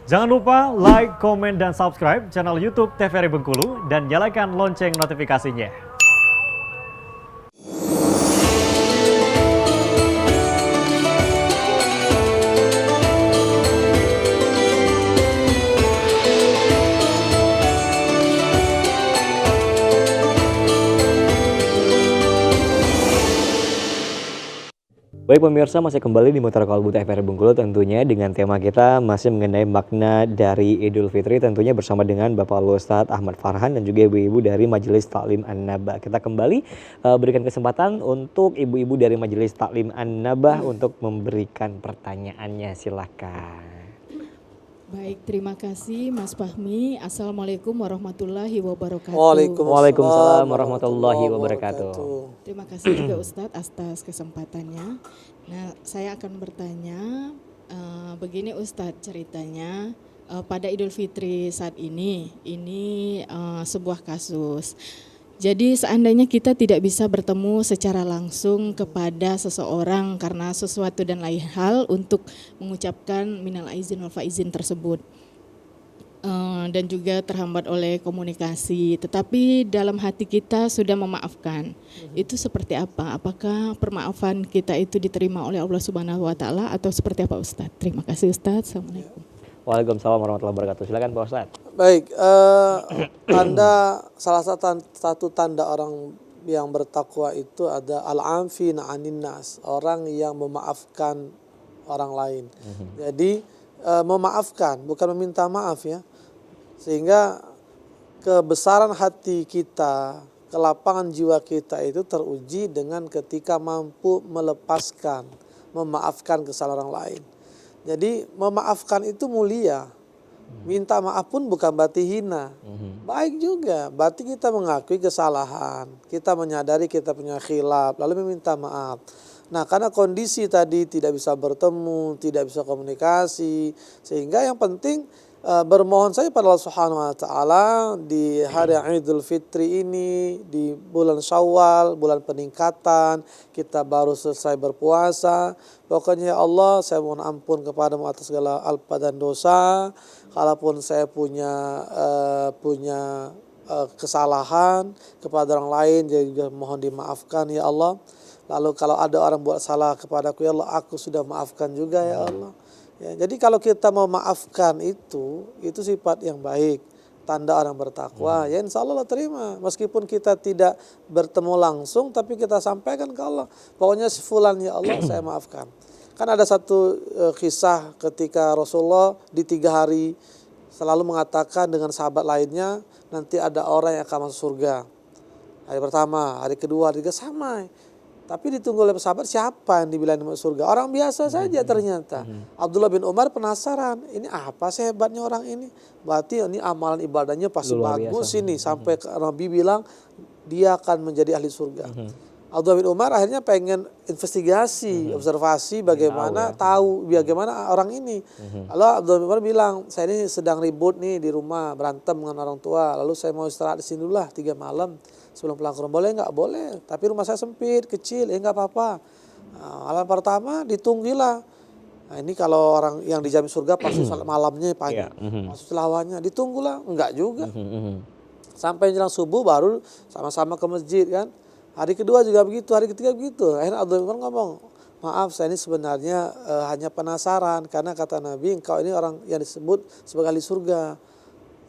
Jangan lupa like, komen, dan subscribe channel YouTube TVRI Bengkulu dan nyalakan lonceng notifikasinya. Baik pemirsa, masih kembali di Mutar Kalbu TVRI Bengkulu tentunya dengan tema kita masih mengenai makna dari Idul Fitri, tentunya bersama dengan Bapak Ustadz Ahmad Farhan dan juga ibu-ibu dari Majelis Taklim An-Nabah. Kita kembali berikan kesempatan untuk ibu-ibu dari Majelis Taklim An-Nabah untuk memberikan pertanyaannya, silakan. Baik, terima kasih Mas Fahmi. Assalamualaikum warahmatullahi wabarakatuh. Waalaikumsalam warahmatullahi wabarakatuh. Terima kasih juga Ustadz atas kesempatannya. Nah, saya akan bertanya, begini Ustadz ceritanya, pada Idul Fitri saat ini sebuah kasus. Jadi seandainya kita tidak bisa bertemu secara langsung kepada seseorang karena sesuatu dan lain hal untuk mengucapkan minal aizin wal faizin tersebut, dan juga terhambat oleh komunikasi, tetapi dalam hati kita sudah memaafkan, itu seperti apa? Apakah permaafan kita itu diterima oleh Allah Subhanahu Wa Taala atau seperti apa Ustadz? Terima kasih Ustadz. Assalamualaikum. Waalaikumsalam warahmatullahi wabarakatuh. Silakan Pak Ustadz. Baik, salah satu tanda orang yang bertakwa itu ada al-afina 'anin nas, orang yang memaafkan orang lain. Jadi memaafkan bukan meminta maaf ya. Sehingga kebesaran hati kita, kelapangan jiwa kita itu teruji dengan ketika mampu melepaskan, memaafkan kesalahan orang lain. Jadi memaafkan itu mulia. Minta maaf pun bukan berarti hina. Baik juga, berarti kita mengakui kesalahan. Kita menyadari kita punya khilaf, lalu meminta maaf. Nah, karena kondisi tadi tidak bisa bertemu, tidak bisa komunikasi, sehingga yang penting bermohon saja pada Allah Subhanahu Wa Taala di hari Idul Fitri ini, di bulan Syawal, bulan peningkatan, kita baru selesai berpuasa. Pokoknya ya Allah, saya mohon ampun kepadamu atas segala alpa dan dosa. Kalaupun saya punya kesalahan kepada orang lain, jadi juga mohon dimaafkan ya Allah. Lalu kalau ada orang buat salah kepadaku ya Allah, aku sudah maafkan juga ya Allah. Ya, jadi kalau kita mau maafkan itu sifat yang baik, tanda orang bertakwa. Ya insya Allah terima. Meskipun kita tidak bertemu langsung, tapi kita sampaikan ke Allah. Pokoknya si fulan ya Allah saya maafkan. Kan ada satu kisah ketika Rasulullah di 3 hari selalu mengatakan dengan sahabat lainnya, nanti ada orang yang akan masuk surga. Hari pertama, hari kedua, hari ketiga sama. Tapi ditunggu oleh sahabat, siapa yang dibilang masuk surga? Orang biasa saja ternyata. Abdullah bin Umar penasaran, ini apa sih hebatnya orang ini? Berarti ini amalan ibadahnya pasti bagus ini. Sampai Nabi bilang dia akan menjadi ahli surga. Abdullah bin Umar akhirnya pengen investigasi, observasi bagaimana bagaimana orang ini. Lalu Abdullah bin Umar bilang, saya ini sedang ribut nih di rumah, berantem dengan orang tua. Lalu saya mau istirahat di sini dulu lah 3 malam. Sebelum pulang ke rumah, boleh nggak? Boleh. Tapi rumah saya sempit, kecil, nggak apa-apa. Malam pertama ditunggulah. Nah, ini kalau orang yang dijamin surga pasti salat malamnya pagi. Maksud lawannya ditunggulah, enggak juga. Sampai jelang subuh baru sama-sama ke masjid kan. Hari kedua juga begitu, hari ketiga begitu. Akhirnya Abdul Umar ngomong, maaf saya ini sebenarnya hanya penasaran karena kata Nabi engkau ini orang yang disebut sebagai ahli surga.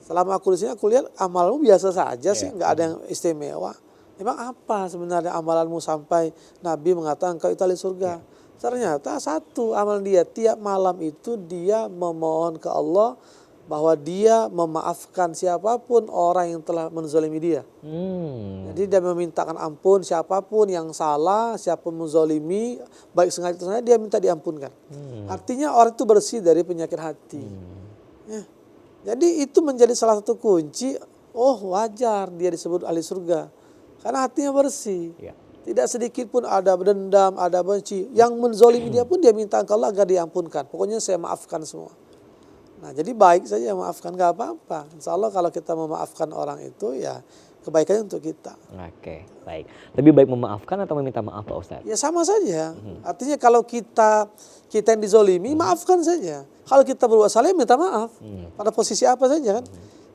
Selama aku di sini aku lihat amalmu biasa saja sih, nggak ada yang istimewa. Emang apa sebenarnya amalanmu sampai Nabi mengatakan engkau itu ahli surga? Ternyata satu amalan dia, tiap malam itu dia memohon ke Allah bahwa dia memaafkan siapapun orang yang telah menzalimi dia. Jadi dia memintakan ampun siapapun yang salah, siapapun menzalimi, baik sengaja atau sengaja dia minta diampunkan. Artinya orang itu bersih dari penyakit hati. Ya. Jadi itu menjadi salah satu kunci, wajar dia disebut ahli surga. Karena hatinya bersih. Tidak sedikit pun ada dendam, ada benci. Yang menzalimi dia pun dia minta ke Allah agar diampunkan. Pokoknya saya maafkan semua. Nah, jadi baik saja memaafkan, nggak apa-apa. Insya Allah kalau kita memaafkan orang itu ya kebaikannya untuk kita. Oke, baik. Lebih baik memaafkan atau meminta maaf Pak Ustadz? Ya sama saja. Artinya kalau kita yang dizolimi, maafkan saja. Kalau kita berbuat salah, minta maaf. Pada posisi apa saja kan.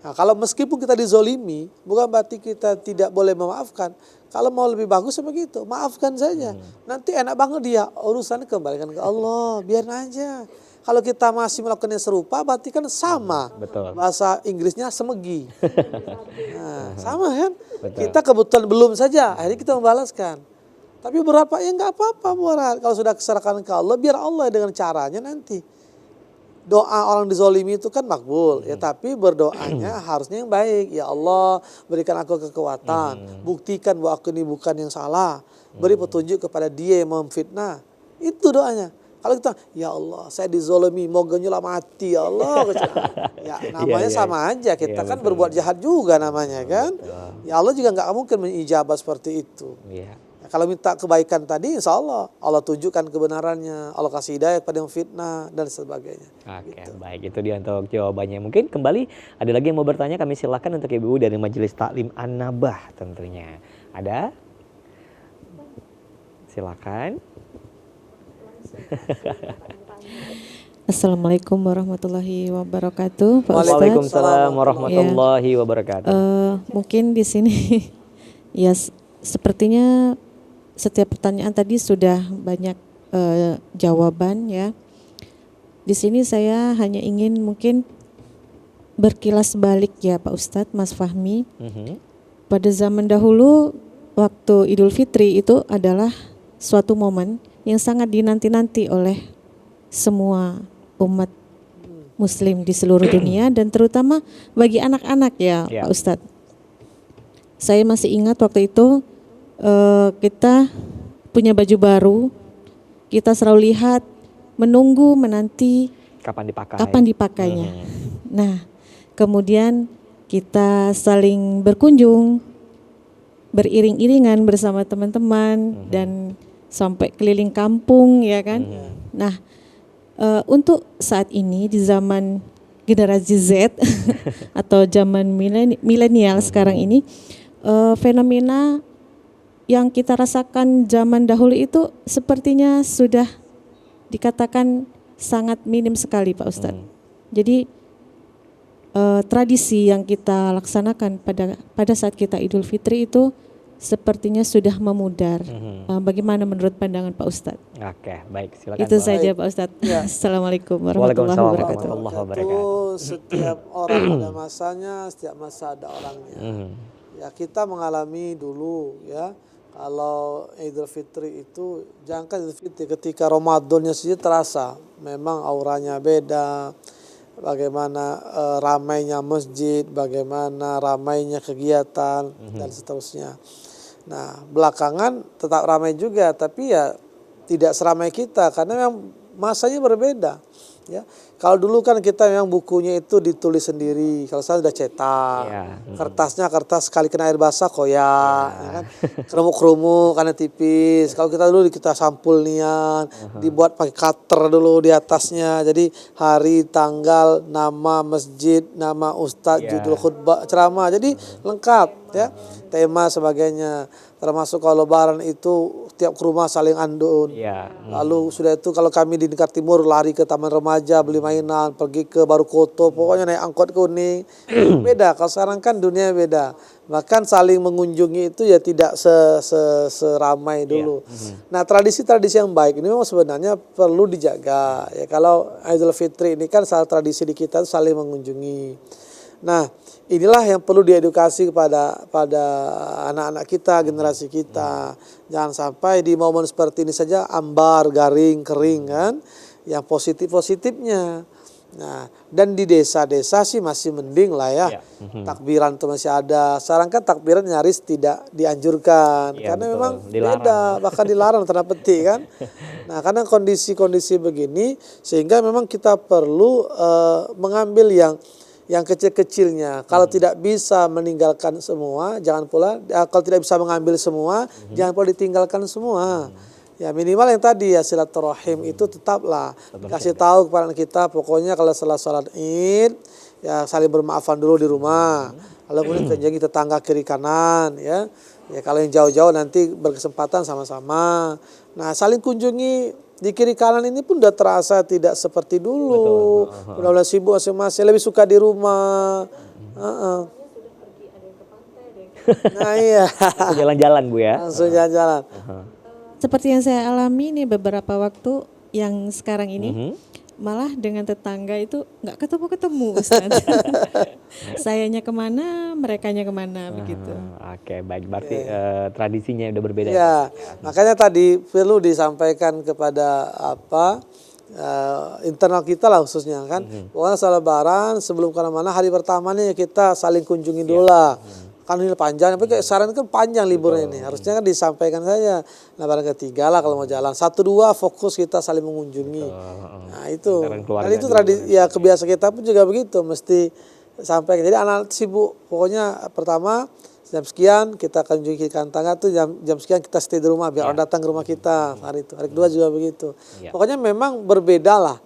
Nah, kalau meskipun kita dizolimi, bukan berarti kita tidak boleh memaafkan. Kalau mau lebih bagus begitu, maafkan saja. Nanti enak banget dia, urusannya kembalikan ke Allah, biar aja. Kalau kita masih melakukan yang serupa, berarti kan sama. Betul. Bahasa Inggrisnya semegi. Nah, sama kan? Betul. Kita kebetulan belum saja, akhirnya kita membalaskan. Tapi berapa ya nggak apa-apa buat kalau sudah keserahkan ke Allah, biar Allah dengan caranya nanti. Doa orang dizolimi itu kan makbul, ya tapi berdoanya harusnya yang baik. Ya Allah, berikan aku kekuatan, buktikan bahwa aku ini bukan yang salah, beri petunjuk kepada dia yang memfitnah. Itu doanya. Kalau kita, ya Allah, saya dizolimi, moga nyulam mati, ya Allah. Ya namanya sama aja, kita kan betul. berbuat jahat juga namanya kan. Ya Allah juga nggak mungkin mengijabah seperti itu. Iya. Ya, kalau minta kebaikan tadi, insya Allah, Allah tunjukkan kebenarannya, Allah kasih hidayah kepada yang fitnah dan sebagainya. Oke, baik, itu dia untuk jawabannya. Mungkin kembali ada lagi yang mau bertanya, kami silakan untuk ibu dari Majelis Taklim An-Nabah tentunya. Ada? Silakan. Assalamualaikum warahmatullahi wabarakatuh, Pak Ustadz. Waalaikumsalam warahmatullahi wabarakatuh. Mungkin di sini ya sepertinya setiap pertanyaan tadi sudah banyak jawaban ya. Di sini saya hanya ingin mungkin berkilas balik ya Pak Ustadz, Mas Fahmi. Pada zaman dahulu waktu Idul Fitri itu adalah suatu momen yang sangat dinanti-nanti oleh semua umat muslim di seluruh dunia dan terutama bagi anak-anak ya Pak Ustadz. Saya masih ingat waktu itu kita punya baju baru, kita selalu lihat, menunggu, menanti kapan dipakainya. Nah, kemudian kita saling berkunjung, beriring-iringan bersama teman-teman dan sampai keliling kampung ya kan. Nah, untuk saat ini di zaman generasi Z atau zaman milenial sekarang ini, fenomena yang kita rasakan zaman dahulu itu sepertinya sudah dikatakan sangat minim sekali Pak Ustadz. Jadi tradisi yang kita laksanakan pada saat kita Idul Fitri itu sepertinya sudah memudar. Bagaimana menurut pandangan Pak Ustadz? Oke, baik, silakan. Itu saja Pak Ustadz. Ya. Assalamualaikum warahmatullahi wabarakatuh. Setiap orang ada masanya, setiap masa ada orangnya. Ya kita mengalami dulu ya. Kalau Idul Fitri itu, jangan Idul Fitri, ketika Ramadannya saja terasa. Memang auranya beda. Bagaimana ramainya masjid, bagaimana ramainya kegiatan dan seterusnya. Nah, belakangan tetap ramai juga, tapi ya tidak seramai kita karena memang masanya berbeda. Ya, kalau dulu kan kita memang bukunya itu ditulis sendiri. Kalau saya sudah cetak, kertasnya kertas sekali kena air basah koyak, ya kan? Kerumuk-kerumuk karena tipis. Kalau kita dulu kita sampul nian, dibuat pakai cutter dulu di atasnya. Jadi hari, tanggal, nama masjid, nama ustadz, judul khutbah, ceramah. Jadi lengkap ya, tema sebagainya. Termasuk kalau lebaran itu tiap ke rumah saling andun. Lalu sudah itu kalau kami di Negara Timur lari ke taman remaja beli mainan, pergi ke Baru Koto, pokoknya naik angkot kuning. Beda, kalau sekarang kan dunia beda. Bahkan saling mengunjungi itu ya tidak seramai dulu. Nah, tradisi-tradisi yang baik ini memang sebenarnya perlu dijaga. Ya kalau Idul Fitri ini kan salah tradisi di kita itu saling mengunjungi. Nah, inilah yang perlu diedukasi pada anak-anak kita, generasi kita. Jangan sampai di momen seperti ini saja ambar, garing, kering kan. Yang positif-positifnya. Nah, dan di desa-desa sih masih mending lah ya. Takbiran itu masih ada. Sekarang kan takbiran nyaris tidak dianjurkan. Karena betul, memang dilarang. Beda, bahkan dilarang tanda petik kan. Nah, karena kondisi-kondisi begini sehingga memang kita perlu mengambil yang kecil-kecilnya. Kalau tidak bisa meninggalkan semua, jangan pula kalau tidak bisa mengambil semua, jangan pula ditinggalkan semua. Ya minimal yang tadi ya silaturahim itu tetaplah kasih tahu kepada anak kita, pokoknya kalau setelah sholat Id ya saling bermaafan dulu di rumah. Lalu kemudian kunjungi tetangga kiri kanan ya. Ya kalau yang jauh-jauh nanti berkesempatan sama-sama. Nah saling kunjungi di kiri kanan ini pun udah terasa tidak seperti dulu. Udah sibuk masing-masing, lebih suka di rumah. Nah iya. Langsung jalan-jalan Bu ya. Langsung jalan-jalan. Seperti yang saya alami nih beberapa waktu yang sekarang ini, malah dengan tetangga itu nggak ketemu-ketemu Ustadz. Sayanya kemana, merekanya kemana begitu. Oke, baik. Berarti tradisinya udah berbeda. Ya, makanya tadi perlu disampaikan kepada internal kita lah khususnya kan. Pokoknya setelah Lebaran sebelum kemana-mana hari pertamanya kita saling kunjungi dulu lah. Kan ini panjang, tapi kayak saran kan panjang liburnya ini. Harusnya kan disampaikan saja. Lebaran ketiga lah kalau mau jalan. 1, 2 fokus kita saling mengunjungi. Nah itu. Dan itu tradisi ya kebiasaan kita pun juga begitu. Mesti sampaikan. Jadi anak sibuk. Pokoknya pertama jam sekian kita akan kunjungi tangga tuh jam sekian kita stay di rumah biar orang datang ke rumah kita hari itu. Hari kedua juga begitu. Pokoknya memang berbeda lah.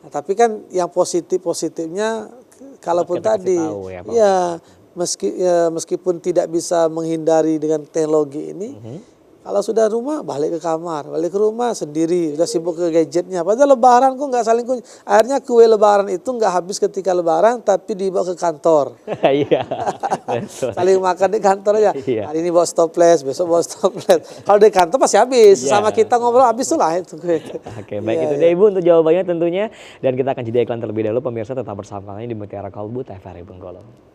Nah, tapi kan yang positifnya kalaupun tadi ya meskipun tidak bisa menghindari dengan teknologi ini, kalau sudah rumah balik ke kamar, balik ke rumah sendiri, udah sibuk ke gadgetnya. Padahal Lebaran kok nggak saling kunjungi. Akhirnya kue Lebaran itu nggak habis ketika Lebaran, tapi dibawa ke kantor. Iya. Saling makan di kantor aja. Hari ini bawa stopless, besok bawa stopless. Kalau di kantor pasti habis. Sama kita ngobrol habis tuh lah itu kue. Oke, baik itu deh Ibu untuk jawabannya tentunya. Dan kita akan jeda iklan terlebih dahulu. Pemirsa tetap bersama kami di Mutiara Kalbu TVRI Bengkulu.